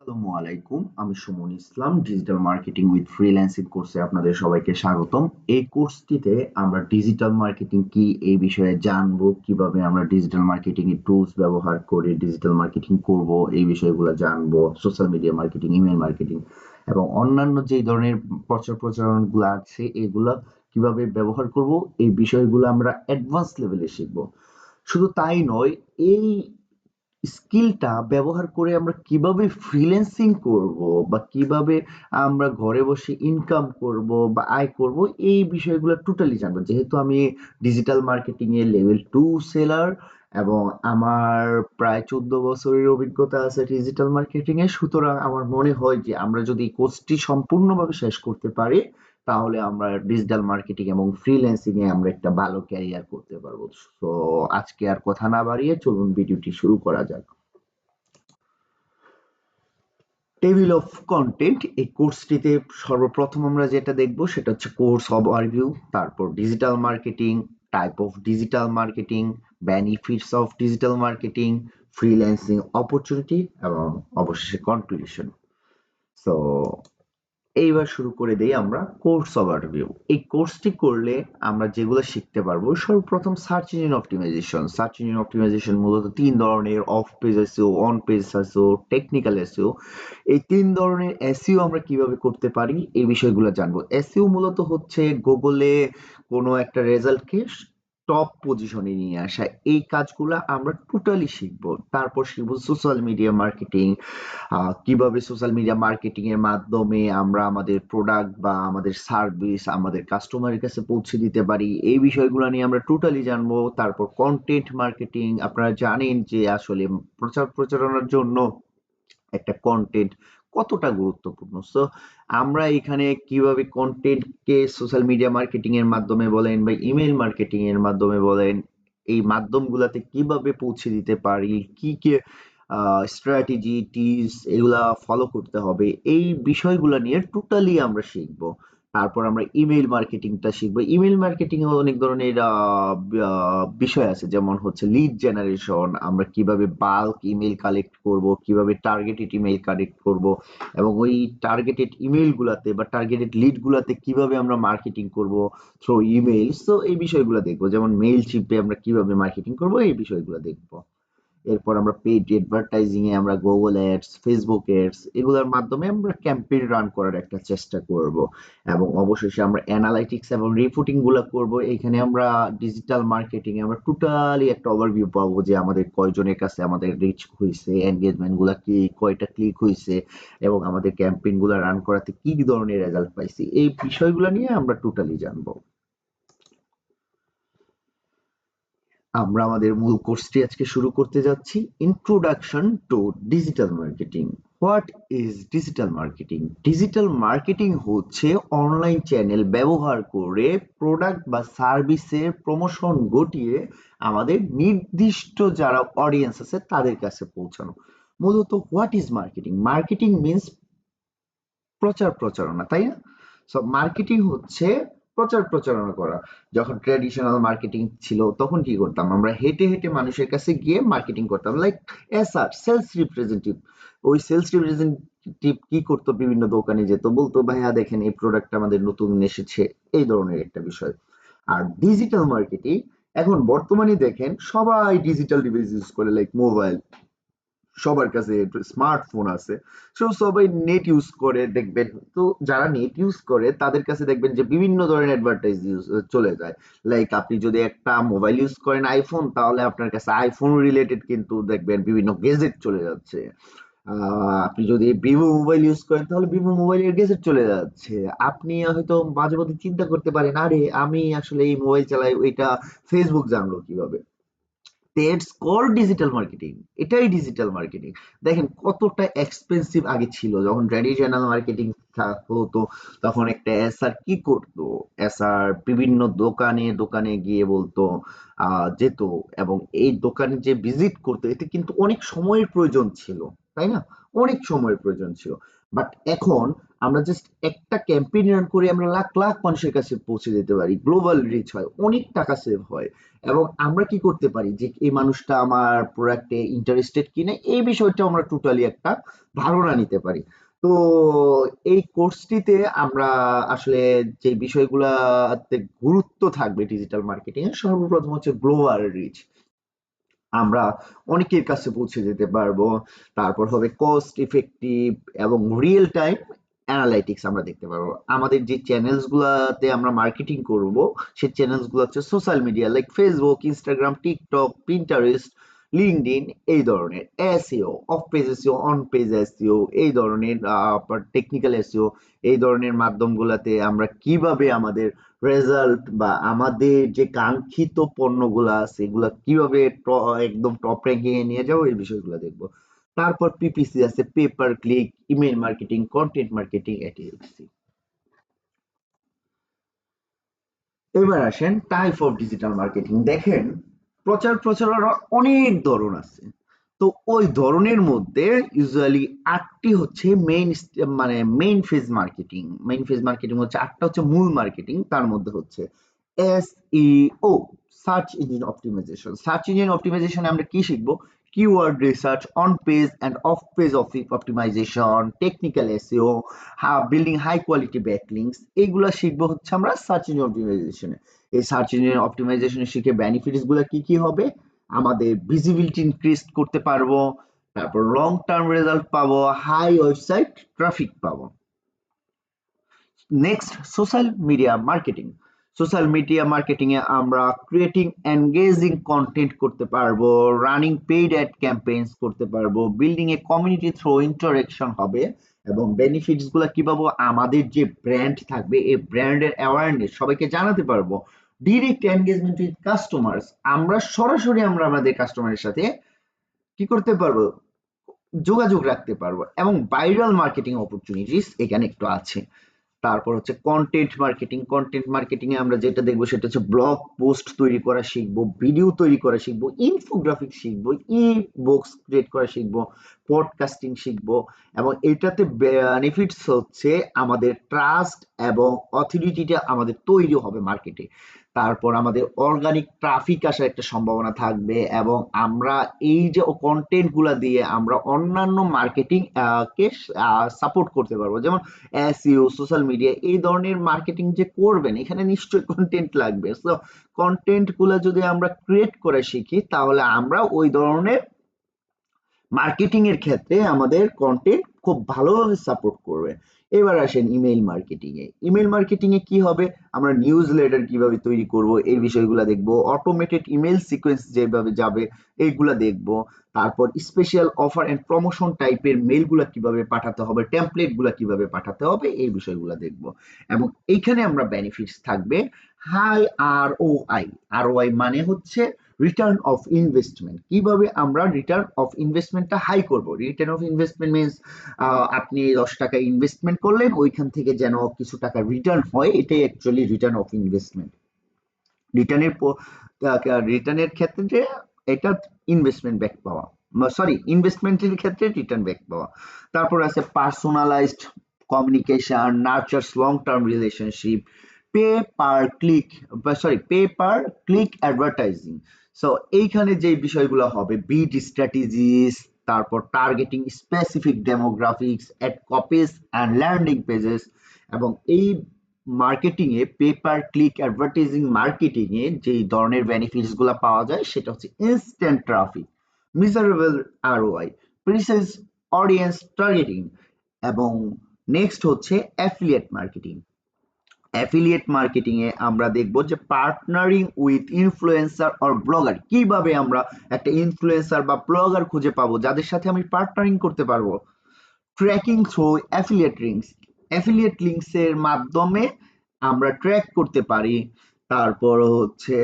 আসসালামু আলাইকুম। আমি সুমন ইসলাম। ডিজিটাল মার্কেটিং উইথ ফ্রিল্যান্সিং কোর্সে আপনাদের সবাইকে স্বাগতম। এই কোর্সটিতে আমরা ডিজিটাল মার্কেটিং কি এই বিষয়ে জানবো, কিভাবে আমরা ডিজিটাল মার্কেটিং এর টুলস ব্যবহার করে ডিজিটাল মার্কেটিং করব, এই বিষয়গুলো জানবো। Social media marketing, email marketing এবং অন্যান্য যে ধরনের প্রচারণাগুলো আছে এগুলা কিভাবে ব্যবহার করব, এই বিষয়গুলো আমরা অ্যাডভান্স লেভেলে শিখবো। শুধু তাই নয়, এই স্কিলটা ব্যবহার করে আমরা কিভাবে ফ্রিল্যান্সিং করব বা কিভাবে আমরা ঘরে বসে ইনকাম করব বা আয় করব, এই বিষয়গুলো টোটালি জানবো। যেহেতু আমি ডিজিটাল মার্কেটিং এর লেভেল 2 সেলার এবং আমার প্রায় 14 বছরের অভিজ্ঞতা আছে ডিজিটাল মার্কেটিং এ, সুতরাং আমার মনে হয় যে আমরা যদি এই কোর্সটি সম্পূর্ণভাবে শেষ করতে পারি তাহলে আমরা ডিজিটাল মার্কেটিং এবং ফ্রিল্যান্সিং এ আমরা একটা ভালো ক্যারিয়ার করতে পারবো। তো আজকে আর কথা না বাড়িয়ে চলুন ভিডিওটি শুরু করা যাক। টেবিল অফ কন্টেন্ট, এই কোর্সটিতে সর্বপ্রথম আমরা যেটা দেখব সেটা হচ্ছে কোর্স ওভারভিউ, তারপর digital marketing, type of digital marketing, benefits of digital marketing, freelancing opportunity এবং অবশেষে কনক্লুশন। সো এইবার শুরু করে দেই আমরা কোর্স ওভারভিউ। এই কোর্সটি করলে আমরা যেগুলো শিখতে পারবো, সর্বপ্রথম search engine optimisation. Search engine optimisation মূলত তিন ধরনের: off page SEO, on page SEO, technical SEO. এই তিন ধরনের এসইও আমরা কিভাবে করতে পারি এই বিষয়গুলো জানবো। এসইও মূলত হচ্ছে গুগলে কোনো একটা রেজাল্টকে টপ পজিশনে নিয়ে আসা। এই কাজগুলো আমরা টোটালি শিখবো। তারপর শিখবো সোশ্যাল মিডিয়া মার্কেটিং, কিভাবে সোশ্যাল মিডিয়া মার্কেটিং এর মাধ্যমে আমরা আমাদের প্রোডাক্ট বা আমাদের সার্ভিস আমাদের কাস্টমারের কাছে পৌঁছে দিতে পারি, এই বিষয়গুলো নিয়ে আমরা টোটালি জানবো। তারপর কন্টেন্ট মার্কেটিং, আপনারা জানেন যে আসলে প্রচারণার জন্য একটা কন্টেন্ট কতটা গুরুত্বপূর্ণ। সো আমরা এখানে কিভাবে কন্টেন্টকে সোশ্যাল মিডিয়া মার্কেটিং এর মাধ্যমে বলেন বা ইমেল মার্কেটিং এর মাধ্যমে বলেন, এই মাধ্যমগুলাতে কিভাবে পৌঁছে দিতে পারি, কি কি স্ট্র্যাটেজি টিপস এগুলা ফলো করতে হবে, এই বিষয়গুলো নিয়ে টোটালি আমরা শিখবো। তারপর আমরা ইমেইল মার্কেটিংটা শিখবো। ইমেইল মার্কেটিং এ অনেক ধরনের বিষয় আছে, যেমন হচ্ছে লিড জেনারেশন, আমরা কিভাবে বাল্ক ইমেইল কালেক্ট করব, কিভাবে টার্গেটেড ইমেইল কালেক্ট করব এবং ওই টার্গেটেড ইমেইল গুলাতে বা টার্গেটেড লিড গুলাতে কিভাবে আমরা মার্কেটিং করব থ্রু ইমেইল। সো এই বিষয়গুলো দেখবো, যেমন মেইল শিপে আমরা কিভাবে মার্কেটিং করব, এই বিষয়গুলো দেখবো। এরপর আমরা পেইড অ্যাডভার্টাইজিং এ আমরা গুগল অ্যাডস, ফেসবুক অ্যাডস এগুলোর মাধ্যমে আমরা ক্যাম্পেইন রান করার একটা চেষ্টা করব। এবং অবশেষে আমরা অ্যানালাইটিক্স এবং রিপোর্টিং গুলো করব। এখানে আমরা ডিজিটাল মার্কেটিং এ আমরা টোটালি একটা ওভারভিউ পাবো যে আমাদের কয়জনের কাছে আমাদের রিচ হয়েছে, এনগেজমেন্ট গুলা কি, কয়টা ক্লিক হয়েছে এবং আমাদের ক্যাম্পেইন গুলো রান করাতে কি ধরনের রেজাল্ট পাইছি, এই বিষয়গুলো নিয়ে আমরা টোটালি জানবো। আমরা আমাদের মূল কোর্সটি আজকে শুরু করতে যাচ্ছি। Introduction to digital marketing. What is digital marketing? Digital marketing হচ্ছে অনলাইন চ্যানেল ব্যবহার করে প্রোডাক্ট বা সার্ভিসের প্রমোশন ঘটিয়ে আমাদের নির্দিষ্ট যারা অডিয়েন্স আছে তাদের কাছে পৌঁছানো। মূলত what is marketing? Marketing means প্রচারণা, তাই না? সো মার্কেটিং হচ্ছে প্রচারণা করা। যখন ট্র্যাডিশনাল মার্কেটিং ছিল তখন কি করতাম, আমরা হেঁটে হেঁটে মানুষের কাছে গিয়ে মার্কেটিং করতাম, লাইক এসআর, সেলস রিপ্রেজেন্টেটিভ। ওই সেলস রিপ্রেজেন্টেটিভ কি করতো, বিভিন্ন দোকানে যেত, বলতো ভাইয়া দেখেন এই প্রোডাক্ট আমাদের নতুন এসেছে, এই ধরনের একটা বিষয়। আর ডিজিটাল মার্কেটিং, এখন বর্তমানে দেখেন সবাই ডিজিটাল ডিভাইস ইউজ করে, লাইক মোবাইল, সবার কাছে স্মার্টফোন আছে। সো সবাই নেট ইউজ করে, দেখবেন তো যারা নেট ইউজ করে তাদের কাছে দেখবেন যে বিভিন্ন ধরনের অ্যাডভার্টাইজ চলে যায়। লাইক আপনি যদি একটা মোবাইল ইউজ করেন আইফোন, তাহলে আপনার কাছে আইফোন রিলেটেড কিন্তু দেখবেন বিভিন্ন গেজেট চলে যাচ্ছে। আপনি যদি ভিভো মোবাইল ইউজ করেন তাহলে ভিভো মোবাইলের গেজেট চলে যাচ্ছে। আপনি হয়তো মাঝে মধ্যে চিন্তা করতে পারেন, আরে আমি আসলে এই মোবাইল চালাই, ওইটা ফেসবুক জানলো কিভাবে? It's called digital marketing. এটাই ডিজিটাল মার্কেটিং। দেখেন কতটা এক্সপেন্সিভ আগে ছিল, যখন ট্র্যাডিশনাল মার্কেটিং হতো তখন একটা এসআর কি করতো, এসআর বিভিন্ন দোকানে দোকানে গিয়ে বলতো, যেত এবং এই দোকানে যে ভিজিট করতো এতে কিন্তু অনেক সময়ের প্রয়োজন ছিল, তাই না? অনেক সময়ের প্রয়োজন ছিল। বাট এখন আমরা জাস্ট একটা ক্যাম্পেইন রান করে আমরা লাখ লাখ মানুষের কাছে পৌঁছে যেতে পারি, গ্লোবাল রিচ হয়, অনেক টাকা সেভ হয়। এবং আমরা কি করতে পারি যে এই মানুষটা আমার প্রোডাক্টে ইন্টারেস্টেড কিনা এই বিষয়টা আমরা টোটালি একটা ধারণা নিতে পারি। তো এই কোর্সটিতে আমরা আসলে যে বিষয়গুলাতে গুরুত্ব থাকবে ডিজিটাল মার্কেটিং এর, সর্বপ্রথম হচ্ছে গ্লোবাল রিচ, আমরা অনেকের কাছে পৌঁছে যেতে পারবো। তারপর হবে কস্ট ইফেক্টিভ এবং রিয়েল টাইম অ্যানালাইটিক্স আমরা দেখতে পারবো। আমাদের যে চ্যানেলস গুলাতে আমরা মার্কেটিং করব, সেই চ্যানেলস গুলো হচ্ছে social media like Facebook, Instagram, TikTok, Pinterest, LinkedIn, এই ধরনের SEO, of page SEO, on page SEO, এই ধরনের টেকনিক্যাল এসইও, এই ধরনের মাধ্যমগুলোতে আমরা কিভাবে আমাদের রেজাল্ট বা আমাদের যে কাঙ্ক্ষিত পণ্যগুলা আছে এগুলা কিভাবে একদম টপ র্যাঙ্কিং এ নিয়ে যাবো, এই বিষয়গুলো দেখবো। তারপর পিপিসি আছে, paper click, email marketing, content marketing, এটিএসসি। এবার আসেন টাইপ অফ ডিজিটাল মার্কেটিং। দেখেন, প্রচারণার অনেক ধরন আছে। তো ওই ধরনের মধ্যে ইউজুয়ালি ৮টি হচ্ছে main phase marketing. Main phase marketing হচ্ছে ৮টা হচ্ছে মূল মার্কেটিং। তার মধ্যে হচ্ছে SEO, search engine optimisation. Search engine অপটিমাইজেশনে আমরা কি শিখবো? Keyword research, on page and off page optimisation, technical SEO, building high quality backlinks, এইগুলা শিখবো হচ্ছে আমরা সার্চ ইঞ্জিন অপটিমাইজেশনে। এই সার্চ ইঞ্জিন অপটিমাইজেশনে শিখে বেনিফিটস গুলো কি কি হবে? আমাদের ভিজিবিলিটি ইনক্রিজ করতে পারবো, তারপর লং টার্ম রেজাল্ট পাবো, হাই ওয়েবসাইট ট্রাফিক পাবো। Next, social media marketing. Social media marketing এ আমরা ক্রিয়েটিং এনগেজিং কন্টেন্ট করতে পারবো, রানিং পেইড অ্যাড ক্যাম্পেইনস করতে পারবো, building a community through interaction হবে। এবং বেনিফিটস গুলো কি পাবো? আমাদের যে ব্র্যান্ড থাকবে এই ব্র্যান্ডের অ্যাওয়ারনেস সবাইকে জানাতে পারবো। ডিরেক্ট এনগেজমেন্ট উইথ কাস্টমার্স, আমরা সরাসরি আমরা আমাদের কাস্টমারের সাথে কি করতে পারবো? যোগাযোগ রাখতে পারবো। এবং ভাইরাল মার্কেটিং অপরচুনিটিস এখানে একটু আছে। তারপর হচ্ছে কন্টেন্ট মার্কেটিং। কন্টেন্ট মার্কেটিং এ আমরা যেটা দেখবো সেটা হচ্ছে ব্লগ পোস্ট তৈরি করা শিখবো, ভিডিও তৈরি করা শিখবো, ইনফোগ্রাফিক শিখবো, ই বুকস ক্রিয়েট করা শিখবো, পডকাস্টিং শিখবো। এবং এটাতে বেনিফিটস হচ্ছে আমাদের ট্রাস্ট এবং অথরিটিটা আমাদের তৈরি হবে মার্কেটে। তারপর আমাদের অর্গানিক ট্রাফিক আসার একটা সম্ভাবনা থাকবে এবং আমরা এই যে কন্টেন্ট গুলা দিয়ে আমরা অন্যান্য মার্কেটিং কে সাপোর্ট করতে পারবো। যেমন এসইও, সোশ্যাল মিডিয়া, এই ধরনের মার্কেটিং যে করবেন এখানে নিশ্চয়ই কন্টেন্ট লাগবে। সো কন্টেন্ট গুলা যদি আমরা ক্রিয়েট করে শিখি তাহলে আমরা ওই ধরনের মার্কেটিং এর ক্ষেত্রে আমাদের কন্টেন্ট খুব ভালোভাবে সাপোর্ট করবে। এবার আসেন ইমেইল মার্কেটিং এ। ইমেইল মার্কেটিং এ কি হবে? আমরা নিউজ লেটার কিভাবে তৈরি করব এই বিষয়গুলো দেখবো, অটোমেটেড ইমেইল সিকোয়েন্স যেভাবে যাবে এইগুলা দেখবো। তারপর স্পেশাল অফার এন্ড প্রমোশন টাইপের মেইলগুলা কিভাবে পাঠাতে হবে, টেমপ্লেট গুলা কিভাবে পাঠাতে হবে, এই বিষয়গুলো দেখবো। এবং এইখানে আমরা বেনিফিটস থাকবে high R O I. R O I মানে হচ্ছে রিটার্ন অফ ইনভেস্টমেন্ট। কিভাবে আমরা রিটার্ন অফ ইনভেস্টমেন্টটা হাই করব? রিটার্ন অফ ইনভেস্টমেন্ট মিনস আপনি ১০ টাকা ইনভেস্টমেন্ট করলেন, ওইখান থেকে যেন কিছু টাকা রিটার্ন হয়, এটাই অ্যাকচুয়ালি রিটার্ন অফ ইনভেস্টমেন্ট। রিটার্নের রিটার্নের ক্ষেত্রে এটা ইনভেস্টমেন্ট ব্যাক পাওয়া, সরি ইনভেস্টমেন্টের ক্ষেত্রে রিটার্ন ব্যাক পাওয়া। তারপর আছে personalised communication, nurtures long term relationship, pay per click, pay per click advertising. So এইখানে যে বিষয়গুলো হবে বিড স্ট্র্যাটেজিস, তারপর targeting specific demographics ad copies and landing pages. এবং এই মার্কেটিং এ pay per click advertising marketing এ যেই ধরনের বেনিফিটস গুলো পাওয়া যায় সেটা হচ্ছে instant traffic, measurable ROI, precise audience targeting. এবং নেক্সট হচ্ছে অ্যাফিলিয়েট মার্কেটিং। অ্যাফিলিয়েট মার্কেটিং এ আমরা দেখব যে partnering with influencer or blogger, কিভাবে আমরা একটা ইনফ্লুয়েন্সার বা ব্লগার খুঁজে পাবো যাদের সাথে আমি পার্টনারিং করতে পারবো। Tracking through affiliate links, affiliate links এর মাধ্যমে আমরা ট্র্যাক করতে পারি। তারপর হচ্ছে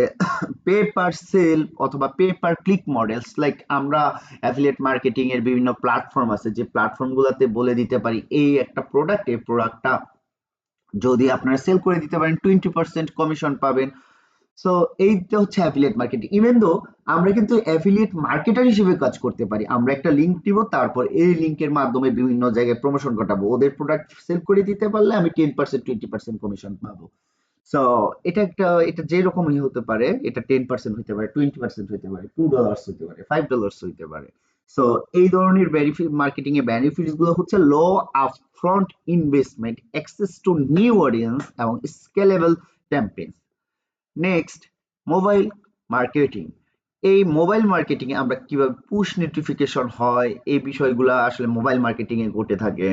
পে পার সেল অথবা pay per click models, like আমরা অ্যাফিলিয়েট মার্কেটিং এর বিভিন্ন প্ল্যাটফর্ম আছে যে প্ল্যাটফর্ম গুলাতে বলে দিতে পারি এই একটা প্রোডাক্ট, এই প্রোডাক্টটা যদি আপনারা সেল করে দিতে পারেন 20% কমিশন পাবেন। সো এইটা হচ্ছে অ্যাফিলিয়েট মার্কেটিং। ইভেন দো আমরা কিন্তু অ্যাফিলিয়েট মার্কেটার হিসেবে কাজ করতে পারি। আমরা একটা লিঙ্ক দিব, তারপর এই লিঙ্কের মাধ্যমে বিভিন্ন জায়গায় প্রমোশন ঘটাবো। ওদের প্রোডাক্ট সেল করে দিতে পারলে আমি 10% 20% কমিশন পাবো। সো এটা যেরকমই হতে পারে, এটা 10% হতে পারে, 20% হতে পারে, $2 হতে পারে, $5 হতে পারে। সো এই ধরনের মার্কেটিং এর বেনিফিটস গুলো হচ্ছে low upfront investment, access to new audience এবং scalable campaign. Next, mobile marketing. এই মোবাইল মার্কেটিং এ আমরা কিভাবে পুশ নোটিফিকেশন হয়, এই বিষয়গুলা আসলে মোবাইল মার্কেটিং এ ঘটে থাকে।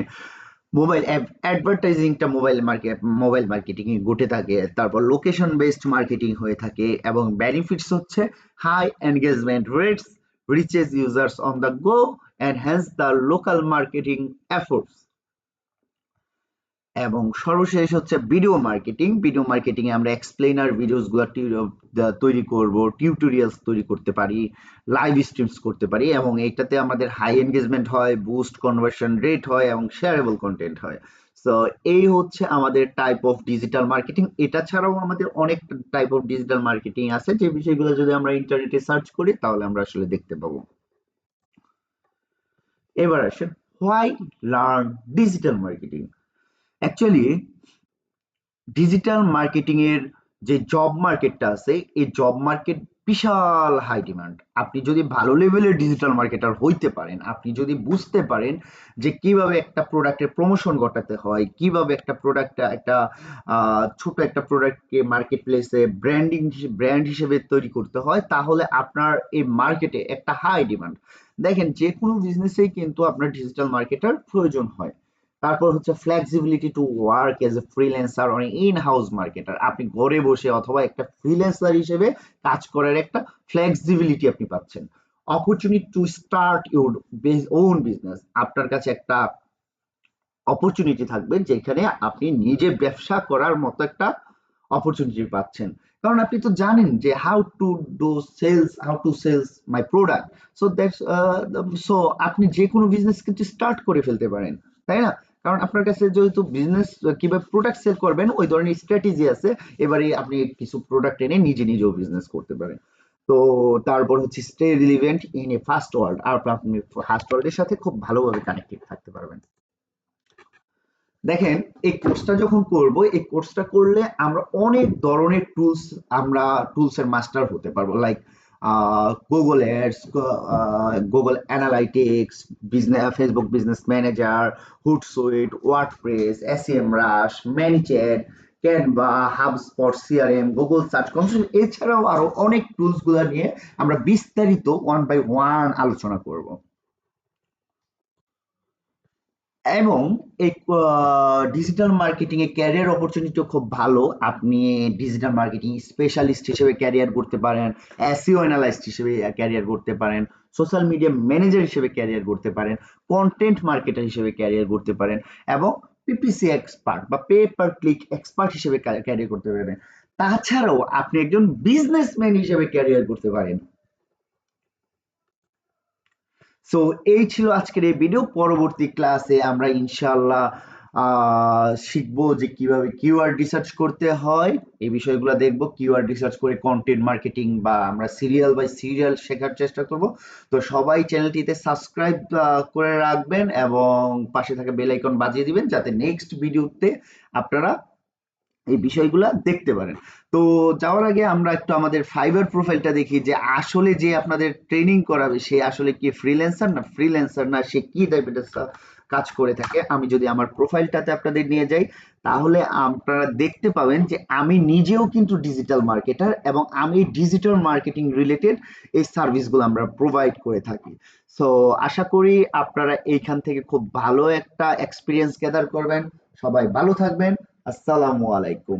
মোবাইল অ্যাডভার্টাইজিংটা মোবাইল মার্কেটিং এ ঘটে থাকে। তারপর লোকেশন বেসড মার্কেটিং হয়ে থাকে এবং বেনিফিটস হচ্ছে high engagement rates, reaches users on the go, enhance the local marketing efforts. এবং সর্বশেষ হচ্ছে ভিডিও মার্কেটিং। ভিডিও মার্কেটিং এ আমরা এক্সপ্লেনার ভিডিওস গুলো তৈরি করব, টিউটোরিয়ালস তৈরি করতে পারি, লাইভ স্ট্রিমস করতে পারি এবং এটাতে আমাদের হাই এনগেজমেন্ট হয়, বুস্ট কনভার্সন রেট হয় এবং শেয়ারেবল কন্টেন্ট হয়। সো এই হচ্ছে আমাদের টাইপ অফ ডিজিটাল মার্কেটিং। এটা ছাড়াও আমাদের অনেক টাইপ অফ ডিজিটাল মার্কেটিং আছে, যে বিষয়গুলো যদি আমরা ইন্টারনেটে সার্চ করি তাহলে আমরা আসলে দেখতে পাবো। এবার আসেন, why learn digital marketing. Actually digital marketing এর যে জব মার্কেটটা আছে, এই জব মার্কেট বিশাল হাই ডিমান্ড। আপনি যদি ভালো লেভেলের ডিজিটাল মার্কেটার হইতে পারেন, আপনি যদি বুঝতে পারেন যে কিভাবে একটা প্রোডাক্টের প্রমোশন ঘটাতে হয়, কিভাবে একটা প্রোডাক্ট একটা ছোট একটা প্রোডাক্টকে মার্কেট প্লেসে ব্র্যান্ড হিসেবে তৈরি করতে হয়, তাহলে আপনার এই মার্কেটে একটা হাই ডিমান্ড। দেখেন, যে কোনো বিজনেসেই কিন্তু আপনার ডিজিটাল মার্কেটার প্রয়োজন হয়। তারপর হচ্ছে flexibility to work as a freelancer or in house marketer. আপনি ঘরে বসে অথবা একটা ফ্রিল্যান্সার হিসেবে কাজ করার একটা ফ্লেক্সিবিলিটি আপনি পাচ্ছেন। Opportunity to start your own business. আপনার কাছে একটা অপরচুনিটি থাকবে যেখানে আপনি নিজে ব্যবসা করার মতো একটা অপরচুনিটি পাচ্ছেন। কারণ আপনি তো জানেন যে how to sales my product. So আপনি যে কোনো বিজনেস কিন্তু স্টার্ট করে ফেলতে পারেন, তাই না? কারণ আপনার কাছে যেহেতু বিজনেস কিভাবে প্রোডাক্ট সেল করবেন ওই ধরনের স্ট্র্যাটেজি আছে। এবারে আপনি কিছু প্রোডাক্ট এনে নিজেও বিজনেস করতে পারেন। তো তারপর হচ্ছে stay relevant in a fast world. আর আপনি ফাস্ট ওয়ার্ল্ডের সাথে খুব ভালোভাবে কানেক্টেড থাকতে পারবেন। দেখেন, এই কোর্সটা যখন করব, এই কোর্সটা করলে আমরা অনেক ধরনের টুলস এর মাস্টার হতে পারবো। Like Google Ads, Google Analytics, business, Facebook business manager, Hootsuite, WordPress, SEMrush, ManyChat, Canva, HubSpot, CRM, Google Search Console, এছাড়াও আরো অনেক টুলস গুলা নিয়ে আমরা বিস্তারিত ওয়ান বাই ওয়ান আলোচনা করব। এবং এই ডিজিটাল মার্কেটিং এ ক্যারিয়ার অপরচুনিটি খুব ভালো। আপনি ডিজিটাল মার্কেটিং স্পেশালিস্ট হিসেবে ক্যারিয়ার করতে পারেন, এসইও অ্যানালাইস্ট হিসেবে ক্যারিয়ার করতে পারেন, সোশ্যাল মিডিয়া ম্যানেজার হিসেবে ক্যারিয়ার করতে পারেন, কন্টেন্ট মার্কেটার হিসেবে ক্যারিয়ার করতে পারেন এবং পিপিসি এক্সপার্ট বা পে পার ক্লিক এক্সপার্ট হিসেবে ক্যারিয়ার করতে পারেন। তাছাড়াও আপনি একজন বিজনেসম্যান হিসেবে ক্যারিয়ার করতে পারেন। সো এই ছিল আজকের এই ভিডিও। পরবর্তী ক্লাসে আমরা ইনশাল্লাহ শিখবো যে কিভাবে কিওয়ার্ড রিসার্চ করতে হয়, এই বিষয়গুলো দেখবো। কিওয়ার্ড রিসার্চ করে কন্টেন্ট মার্কেটিং বা আমরা সিরিয়াল বাই সিরিয়াল শেখার চেষ্টা করব। তো সবাই চ্যানেলটিতে সাবস্ক্রাইব করে রাখবেন এবং পাশে থাকা বেল আইকন বাজিয়ে দিবেন যাতে নেক্সট ভিডিওতে আপনারা এই বিষয়গুলা দেখতে পারেন। তো যাওয়ার আগে আমরা একটু আমাদের ফাইবার প্রোফাইলটা দেখি যে আসলে যে আপনাদের ট্রেনিং করাবে সে আসলে কি ফ্রিল্যান্সার না সে কি টাইপের কাজ করে থাকে। আমি যদি আমার প্রোফাইলটাতে আপনাদের নিয়ে যাই তাহলে আপনারা দেখতে পাবেন যে আমি নিজেও কিন্তু ডিজিটাল মার্কেটার এবং আমি ডিজিটাল মার্কেটিং রিলেটেড এই সার্ভিসগুলো আমরা প্রোভাইড করে থাকি। সো আশা করি আপনারা এইখান থেকে খুব ভালো একটা এক্সপিরিয়েন্স গ্যাদার করবেন। সবাই ভালো থাকবেন। আসসালামু আলাইকুম।